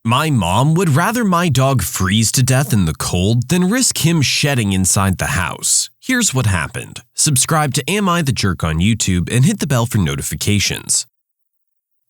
My mom would rather my dog freeze to death in the cold than risk him shedding inside the house. Here's what happened. Subscribe to Am I the Jerk on YouTube and hit the bell for notifications.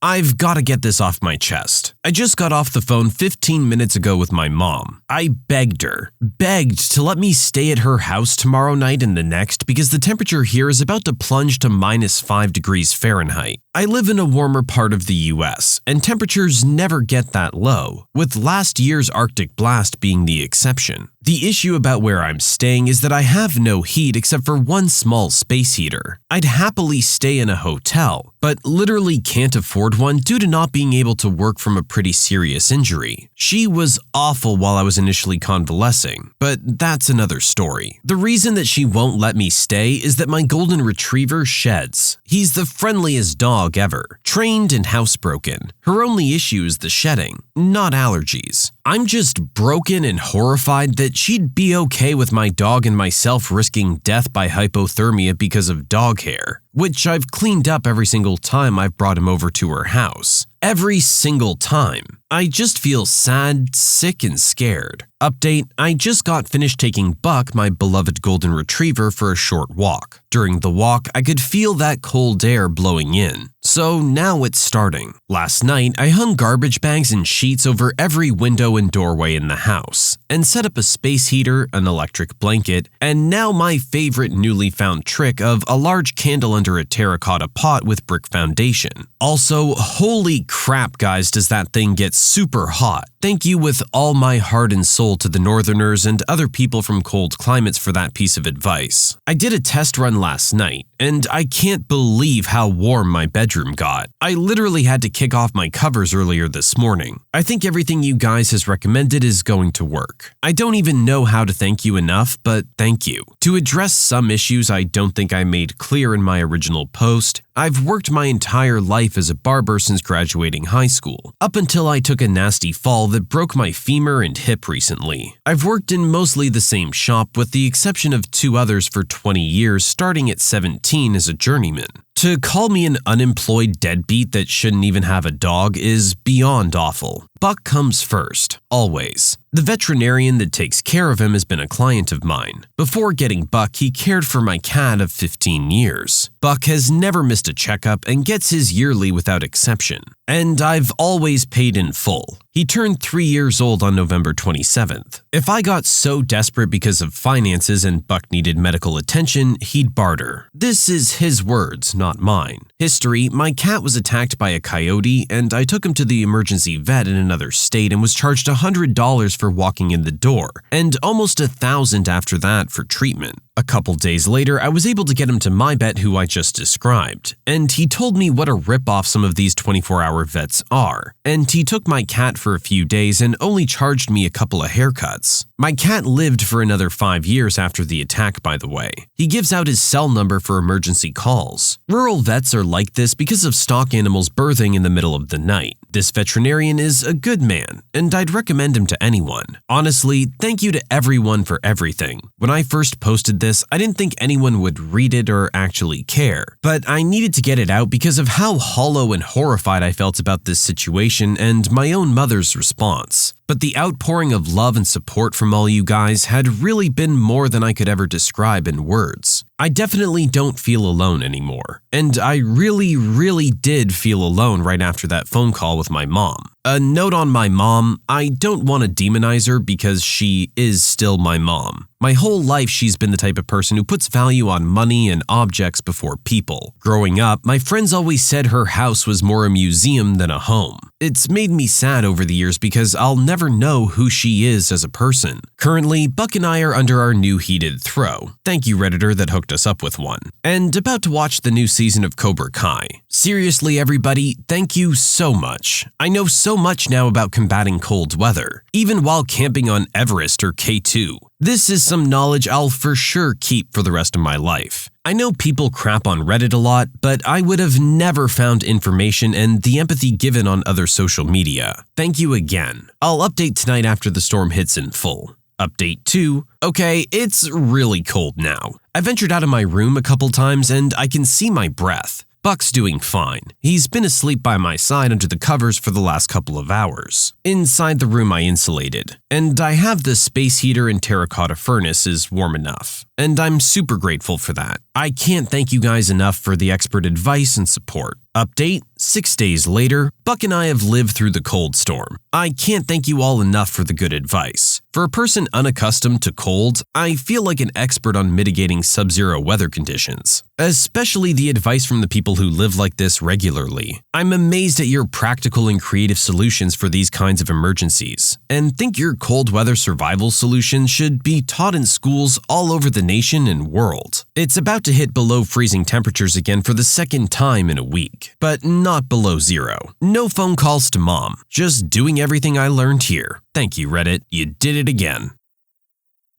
I've got to get this off my chest. I just got off the phone 15 minutes ago with my mom. I begged to let me stay at her house tomorrow night and the next because the temperature here is about to plunge to -5 degrees Fahrenheit. I live in a warmer part of the US, and temperatures never get that low, with last year's Arctic blast being the exception. The issue about where I'm staying is that I have no heat except for one small space heater. I'd happily stay in a hotel, but literally can't afford one due to not being able to work from a pretty serious injury. She was awful while I was initially convalescing, but that's another story. The reason that she won't let me stay is that my golden retriever sheds. He's the friendliest dog ever, trained and housebroken. Her only issue is the shedding, not allergies. I'm just broken and horrified that she'd be okay with my dog and myself risking death by hypothermia because of dog hair, which I've cleaned up every single time I've brought him over to her house. Every single time. I just feel sad, sick, and scared. Update, I just got finished taking Buck, my beloved golden retriever, for a short walk. During the walk, I could feel that cold air blowing in. So now it's starting. Last night, I hung garbage bags and sheets over every window and doorway in the house, and set up a space heater, an electric blanket, and now my favorite newly found trick of a large candle under a terracotta pot with brick foundation. Also, holy crap guys, does that thing get super hot. Thank you with all my heart and soul to the northerners and other people from cold climates for that piece of advice. I did a test run last night, and I can't believe how warm my bedroom got. I literally had to kick off my covers earlier this morning. I think everything you guys has recommended is going to work. I don't even know how to thank you enough, but thank you. To address some issues I don't think I made clear in my original post, I've worked my entire life as a barber since graduating high school, up until I took a nasty fall that broke my femur and hip recently. I've worked in mostly the same shop with the exception of 2 others for 20 years, starting at 17 as a journeyman. To call me an unemployed deadbeat that shouldn't even have a dog is beyond awful. Buck comes first, always. The veterinarian that takes care of him has been a client of mine. Before getting Buck, he cared for my cat of 15 years. Buck has never missed a checkup and gets his yearly without exception. And I've always paid in full. He turned 3 years old on November 27th. If I got so desperate because of finances and Buck needed medical attention, he'd barter. This is his words, not mine. History, my cat was attacked by a coyote and I took him to the emergency vet in another state and was charged $100 for walking in the door, and almost $1,000 after that for treatment. A couple days later, I was able to get him to my vet who I just described, and he told me what a ripoff some of these 24-hour vets are, and he took my cat for a few days and only charged me a couple of haircuts. My cat lived for another 5 years after the attack, by the way. He gives out his cell number for emergency calls. Rural vets are like this because of stock animals birthing in the middle of the night. This veterinarian is a good man, and I'd recommend him to anyone. Honestly, thank you to everyone for everything. When I first posted this, I didn't think anyone would read it or actually care, but I needed to get it out because of how hollow and horrified I felt about this situation and my own mother's response. But the outpouring of love and support from all you guys had really been more than I could ever describe in words. I definitely don't feel alone anymore, and I really did feel alone right after that phone call with my mom. A note on my mom, I don't want to demonize her because she is still my mom. My whole life she's been the type of person who puts value on money and objects before people. Growing up, my friends always said her house was more a museum than a home. It's made me sad over the years because I'll never know who she is as a person. Currently, Buck and I are under our new heated throw. Thank you, Redditor, that hooked us up with one. And about to watch the new season of Cobra Kai. Seriously, everybody, thank you so much. I know so much now about combating cold weather, even while camping on Everest or K2. This is some knowledge I'll for sure keep for the rest of my life. I know people crap on Reddit a lot, but I would have never found information and the empathy given on other social media. Thank you again. I'll update tonight after the storm hits in full. Update 2. Okay, it's really cold now. I ventured out of my room a couple times and I can see my breath. Buck's doing fine. He's been asleep by my side under the covers for the last couple of hours. Inside the room I insulated, and I have the space heater and terracotta furnace is warm enough. And I'm super grateful for that. I can't thank you guys enough for the expert advice and support. Update: 6 days later, Buck and I have lived through the cold storm. I can't thank you all enough for the good advice. For a person unaccustomed to cold, I feel like an expert on mitigating sub-zero weather conditions, especially the advice from the people who live like this regularly. I'm amazed at your practical and creative solutions for these kinds of emergencies, and think your cold weather survival solution should be taught in schools all over the nation and world. It's about to hit below freezing temperatures again for the second time in a week, but not below zero. No phone calls to mom, just doing everything I learned here. Thank you, Reddit, you did it again.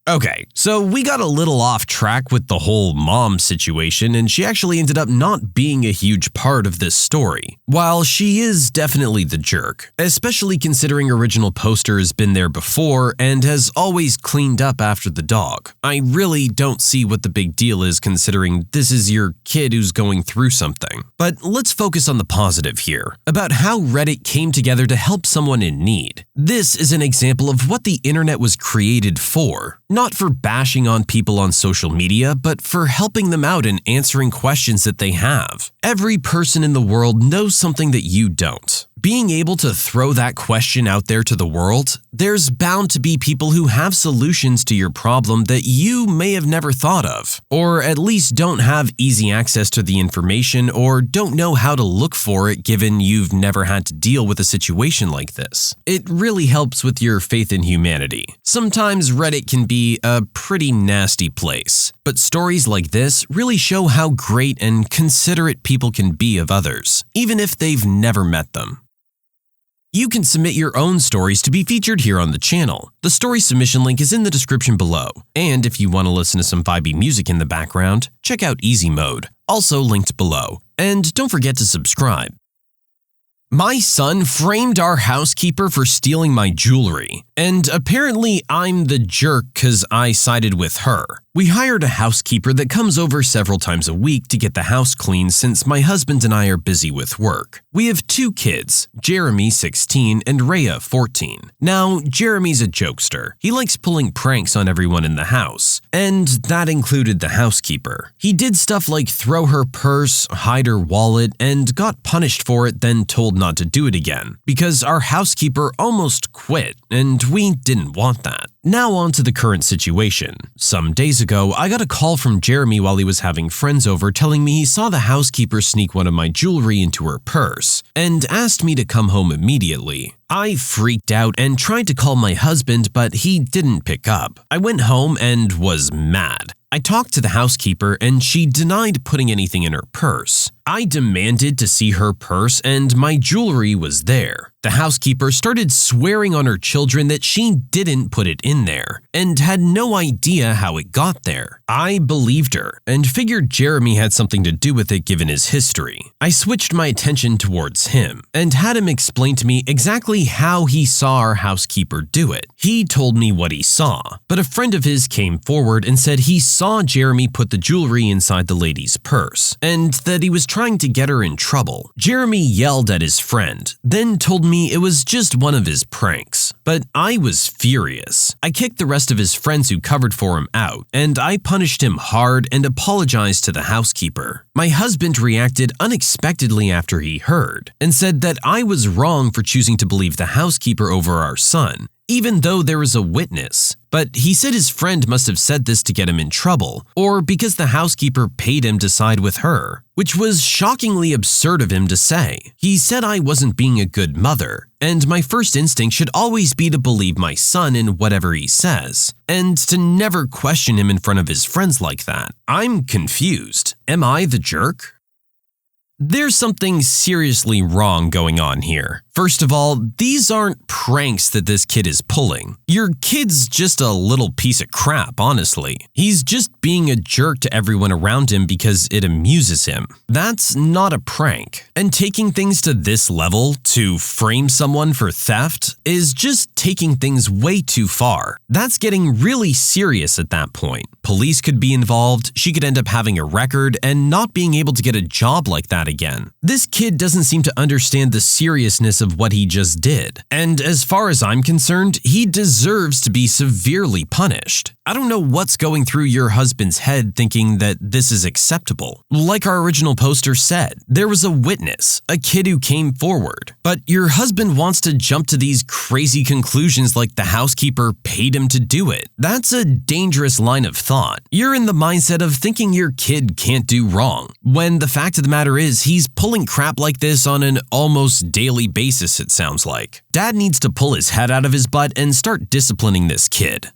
Okay, so we got a little off track with the whole mom situation, and she actually ended up not being a huge part of this story. While she is definitely the jerk, especially considering original poster has been there before and has always cleaned up after the dog. I really don't see what the big deal is considering this is your kid who's going through something. But let's focus on the positive here, about how Reddit came together to help someone in need. This is an example of what the internet was created for. Not for bashing on people on social media, but for helping them out and answering questions that they have. Every person in the world knows something that you don't. Being able to throw that question out there to the world, there's bound to be people who have solutions to your problem that you may have never thought of, or at least don't have easy access to the information or don't know how to look for it given you've never had to deal with a situation like this. It really helps with your faith in humanity. Sometimes Reddit can be a pretty nasty place, but stories like this really show how great and considerate people can be of others, even if they've never met them. You can submit your own stories to be featured here on the channel. The story submission link is in the description below. And if you want to listen to some vibey music in the background, check out easymode, also linked below. And don't forget to subscribe. My son framed our housekeeper for stealing my jewelry, and apparently I'm the jerk because I sided with her. We hired a housekeeper that comes over several times a week to get the house clean since my husband and I are busy with work. We have 2 kids, Jeremy, 16, and Rhea, 14. Now, Jeremy's a jokester. He likes pulling pranks on everyone in the house, and that included the housekeeper. He did stuff like throw her purse, hide her wallet, and got punished for it, then told not to do it again, because our housekeeper almost quit, and we didn't want that. Now on to the current situation. Some days ago, I got a call from Jeremy while he was having friends over telling me he saw the housekeeper sneak one of my jewelry into her purse and asked me to come home immediately. I freaked out and tried to call my husband, but he didn't pick up. I went home and was mad. I talked to the housekeeper and she denied putting anything in her purse. I demanded to see her purse and my jewelry was there. The housekeeper started swearing on her children that she didn't put it in there and had no idea how it got there. I believed her and figured Jeremy had something to do with it given his history. I switched my attention towards him and had him explain to me exactly how he saw our housekeeper do it. He told me what he saw, but a friend of his came forward and said he saw Jeremy put the jewelry inside the lady's purse and that he was trying to get her in trouble. Jeremy yelled at his friend, then told me it was just one of his pranks, but I was furious. I kicked the rest of his friends who covered for him out, and I punished him hard and apologized to the housekeeper. My husband reacted unexpectedly after he heard and said that I was wrong for choosing to believe the housekeeper over our son, even though there was a witness. But he said his friend must have said this to get him in trouble, or because the housekeeper paid him to side with her, which was shockingly absurd of him to say. He said I wasn't being a good mother, and my first instinct should always be to believe my son in whatever he says, and to never question him in front of his friends like that. I'm confused. Am I the jerk? There's something seriously wrong going on here. First of all, these aren't pranks that this kid is pulling. Your kid's just a little piece of crap, honestly. He's just being a jerk to everyone around him because it amuses him. That's not a prank. And taking things to this level, to frame someone for theft, is just taking things way too far. That's getting really serious at that point. Police could be involved, she could end up having a record and not being able to get a job like that again. This kid doesn't seem to understand the seriousness of what he just did. And as far as I'm concerned, he deserves to be severely punished. I don't know what's going through your husband's head thinking that this is acceptable. Like our original poster said, there was a witness, a kid who came forward. But your husband wants to jump to these crazy conclusions like the housekeeper paid him to do it. That's a dangerous line of thought. You're in the mindset of thinking your kid can't do wrong, when the fact of the matter is he's pulling crap like this on an almost daily basis, it sounds like. Dad needs to pull his head out of his butt and start disciplining this kid.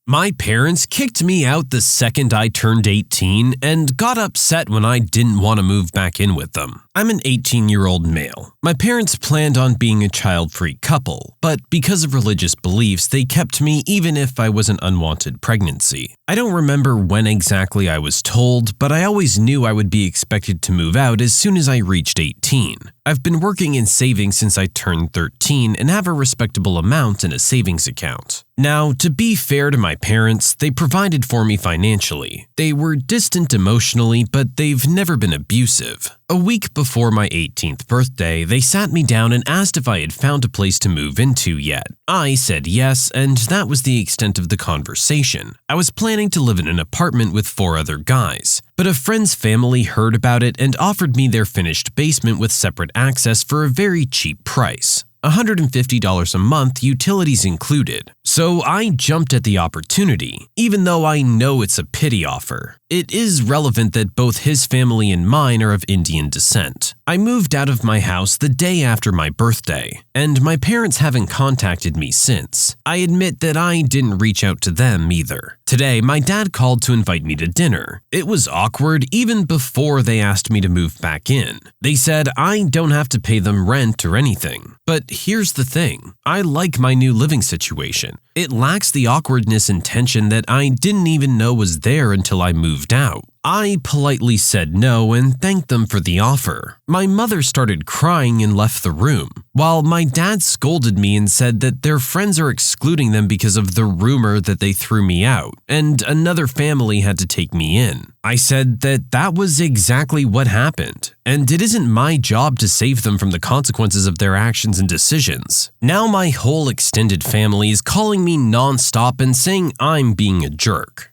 My parents kicked me out the second I turned 18 and got upset when I didn't want to move back in with them. I'm an 18-year-old male. My parents planned on being a child-free couple, but because of religious beliefs, they kept me even if I was an unwanted pregnancy. I don't remember when exactly I was told, but I always knew I would be expected to move out as soon as I reached 18. I've been working in savings since I turned 13 and have a respectable amount in a savings account. Now, to be fair to my parents, they provided for me financially. They were distant emotionally, but they've never been abusive. A week before my 18th birthday, they sat me down and asked if I had found a place to move into yet. I said yes, and that was the extent of the conversation. I was planning to live in an apartment with 4 other guys, but a friend's family heard about it and offered me their finished basement with separate access for a very cheap price. $150 a month, utilities included. So I jumped at the opportunity, even though I know it's a pity offer. It is relevant that both his family and mine are of Indian descent. I moved out of my house the day after my birthday, and my parents haven't contacted me since. I admit that I didn't reach out to them either. Today, my dad called to invite me to dinner. It was awkward even before they asked me to move back in. They said I don't have to pay them rent or anything. But here's the thing, I like my new living situation. It lacks the awkwardness and tension that I didn't even know was there until I moved out. I politely said no and thanked them for the offer. My mother started crying and left the room, while my dad scolded me and said that their friends are excluding them because of the rumor that they threw me out, and another family had to take me in. I said that that was exactly what happened, and it isn't my job to save them from the consequences of their actions and decisions. Now my whole extended family is calling me nonstop and saying I'm being a jerk.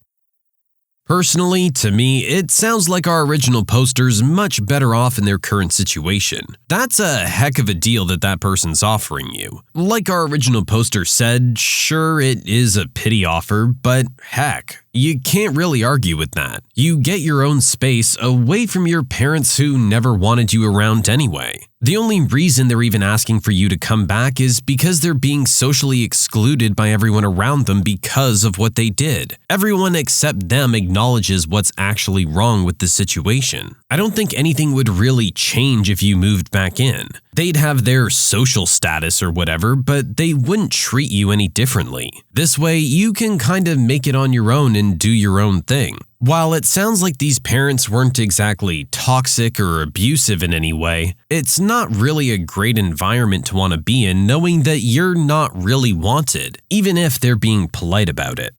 Personally, to me, it sounds like our original poster's much better off in their current situation. That's a heck of a deal that person's offering you. Like our original poster said, sure, it is a pity offer, but heck, you can't really argue with that. You get your own space away from your parents who never wanted you around anyway. The only reason they're even asking for you to come back is because they're being socially excluded by everyone around them because of what they did. Everyone except them acknowledges what's actually wrong with the situation. I don't think anything would really change if you moved back in. They'd have their social status or whatever, but they wouldn't treat you any differently. This way, you can kind of make it on your own and do your own thing. While it sounds like these parents weren't exactly toxic or abusive in any way, it's not really a great environment to want to be in knowing that you're not really wanted, even if they're being polite about it.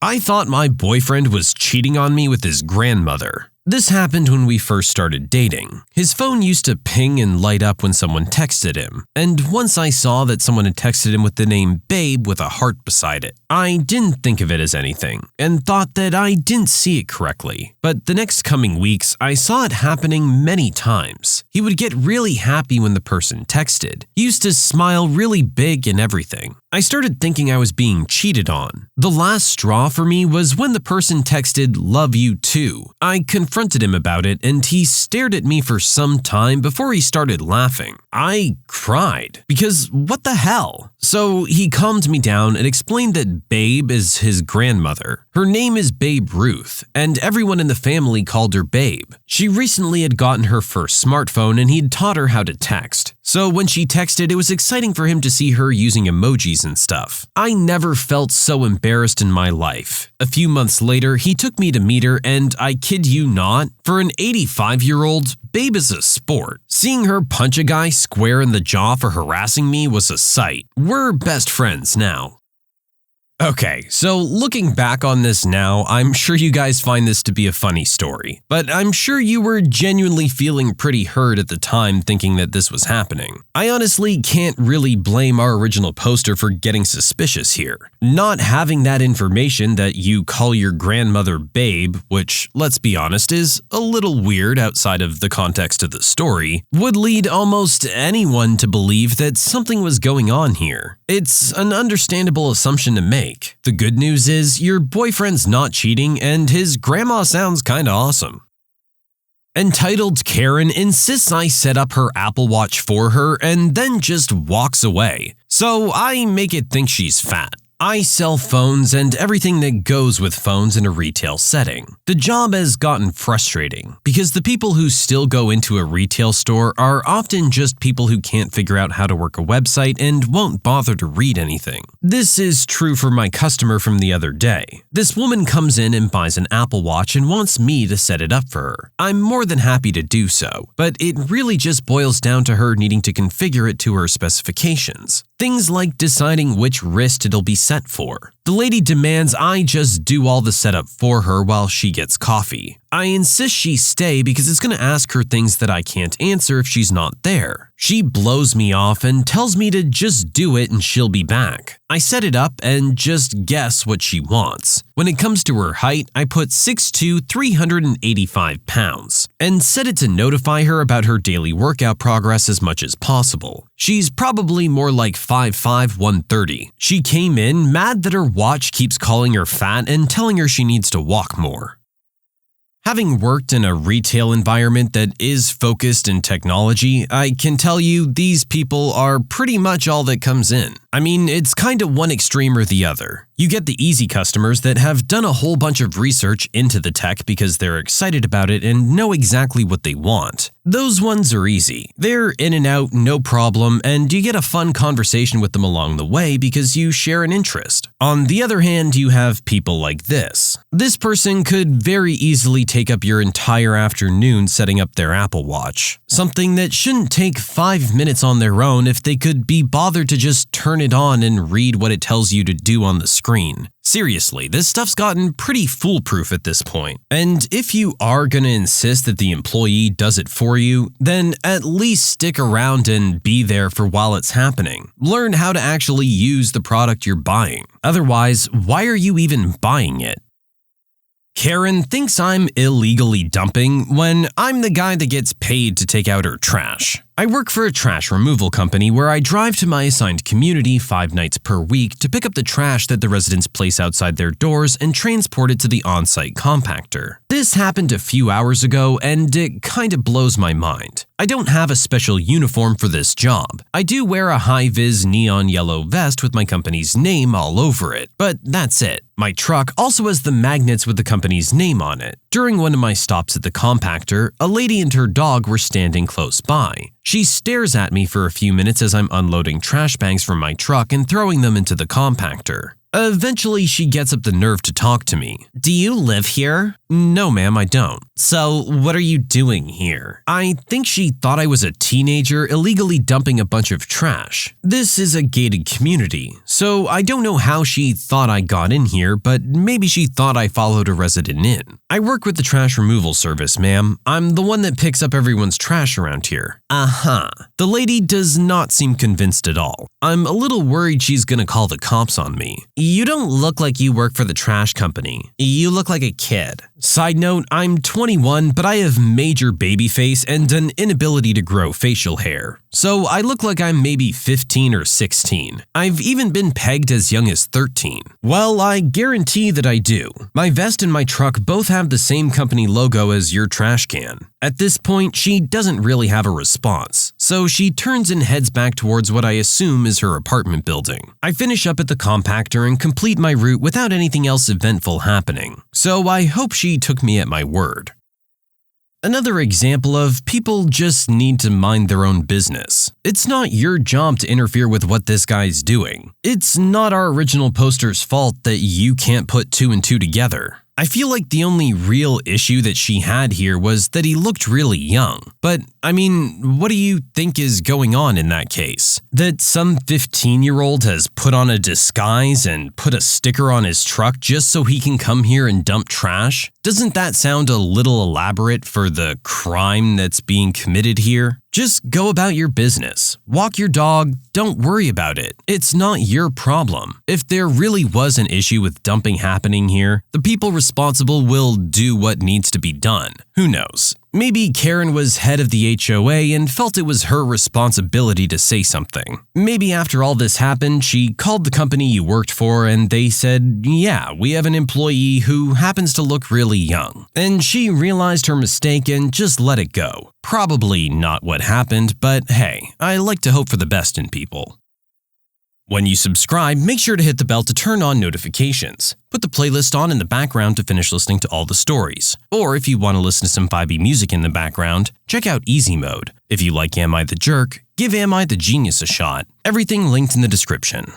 I thought my boyfriend was cheating on me with his grandmother. This happened when we first started dating. His phone used to ping and light up when someone texted him, and once I saw that someone had texted him with the name Babe with a heart beside it. I didn't think of it as anything, and thought that I didn't see it correctly. But the next coming weeks, I saw it happening many times. He would get really happy when the person texted. He used to smile really big and everything. I started thinking I was being cheated on. The last straw for me was when the person texted, "Love you too." I confronted him about it and he stared at me for some time before he started laughing. I cried because what the hell? So he calmed me down and explained that Babe is his grandmother. Her name is Babe Ruth, and everyone in the family called her Babe. She recently had gotten her first smartphone and he'd taught her how to text. So when she texted, it was exciting for him to see her using emojis and stuff. I never felt so embarrassed in my life. A few months later, he took me to meet her, and I kid you not, for an 85-year-old, Babe is a sport. Seeing her punch a guy square in the jaw for harassing me was a sight. We're best friends now. Okay, so looking back on this now, I'm sure you guys find this to be a funny story, but I'm sure you were genuinely feeling pretty hurt at the time thinking that this was happening. I honestly can't really blame our original poster for getting suspicious here. Not having that information that you call your grandmother Babe, which, let's be honest, is a little weird outside of the context of the story, would lead almost anyone to believe that something was going on here. It's an understandable assumption to make. The good news is your boyfriend's not cheating and his grandma sounds kinda awesome. Entitled Karen insists I set up her Apple Watch for her and then just walks away. So I make it think she's fat. I sell phones and everything that goes with phones in a retail setting. The job has gotten frustrating because the people who still go into a retail store are often just people who can't figure out how to work a website and won't bother to read anything. This is true for my customer from the other day. This woman comes in and buys an Apple Watch and wants me to set it up for her. I'm more than happy to do so, but it really just boils down to her needing to configure it to her specifications. Things like deciding which wrist it'll be set for. The lady demands I just do all the setup for her while she gets coffee. I insist she stay because it's going to ask her things that I can't answer if she's not there. She blows me off and tells me to just do it and she'll be back. I set it up and just guess what she wants. When it comes to her height, I put 6'2", 385 pounds, and set it to notify her about her daily workout progress as much as possible. She's probably more like 5'5", 130. She came in mad that her watch keeps calling her fat and telling her she needs to walk more. Having worked in a retail environment that is focused in technology, I can tell you these people are pretty much all that comes in. I mean, it's kind of one extreme or the other. You get the easy customers that have done a whole bunch of research into the tech because they're excited about it and know exactly what they want. Those ones are easy. They're in and out, no problem, and you get a fun conversation with them along the way because you share an interest. On the other hand, you have people like this. This person could very easily take up your entire afternoon setting up their Apple Watch. Something that shouldn't take 5 minutes on their own if they could be bothered to just turn it on and read what it tells you to do on the screen. Seriously, this stuff's gotten pretty foolproof at this point. And if you are gonna insist that the employee does it for you, then at least stick around and be there for while it's happening. Learn how to actually use the product you're buying. Otherwise, why are you even buying it? Karen thinks I'm illegally dumping when I'm the guy that gets paid to take out her trash. I work for a trash removal company where I drive to my assigned community 5 nights per week to pick up the trash that the residents place outside their doors and transport it to the on-site compactor. This happened a few hours ago and it kinda blows my mind. I don't have a special uniform for this job. I do wear a high-vis neon yellow vest with my company's name all over it, but that's it. My truck also has the magnets with the company's name on it. During one of my stops at the compactor, a lady and her dog were standing close by. She stares at me for a few minutes as I'm unloading trash bags from my truck and throwing them into the compactor. Eventually, she gets up the nerve to talk to me. "Do you live here?" "No, ma'am, I don't." "So, what are you doing here?" I think she thought I was a teenager illegally dumping a bunch of trash. This is a gated community, so I don't know how she thought I got in here, but maybe she thought I followed a resident in. "I work with the trash removal service, ma'am. I'm the one that picks up everyone's trash around here." "Uh-huh." The lady does not seem convinced at all. I'm a little worried she's gonna call the cops on me. "You don't look like you work for the trash company. You look like a kid. Side note, I'm 21, but I have major baby face and an inability to grow facial hair, so I look like I'm maybe 15 or 16. I've even been pegged as young as 13. Well, I guarantee that I do. My vest and my truck both have the same company logo as your trash can. At this point, she doesn't really have a response, so she turns and heads back towards what I assume is her apartment building. I finish up at the compactor and complete my route without anything else eventful happening, so I hope she took me at my word. Another example of people just need to mind their own business. It's not your job to interfere with what this guy's doing. It's not our original poster's fault that you can't put 2 and 2 together. I feel like the only real issue that she had here was that he looked really young. But, I mean, what do you think is going on in that case? That some 15-year-old has put on a disguise and put a sticker on his truck just so he can come here and dump trash? Doesn't that sound a little elaborate for the crime that's being committed here? Just go about your business. Walk your dog. Don't worry about it. It's not your problem. If there really was an issue with dumping happening here, the people responsible will do what needs to be done. Who knows? Maybe Karen was head of the HOA and felt it was her responsibility to say something. Maybe after all this happened, she called the company you worked for and they said, yeah, we have an employee who happens to look really young. And she realized her mistake and just let it go. Probably not what happened, but hey, I like to hope for the best in people. When you subscribe, make sure to hit the bell to turn on notifications. Put the playlist on in the background to finish listening to all the stories. Or if you want to listen to some vibey music in the background, check out easymode. If you like Am I the Jerk, give Am I the Genius a shot. Everything linked in the description.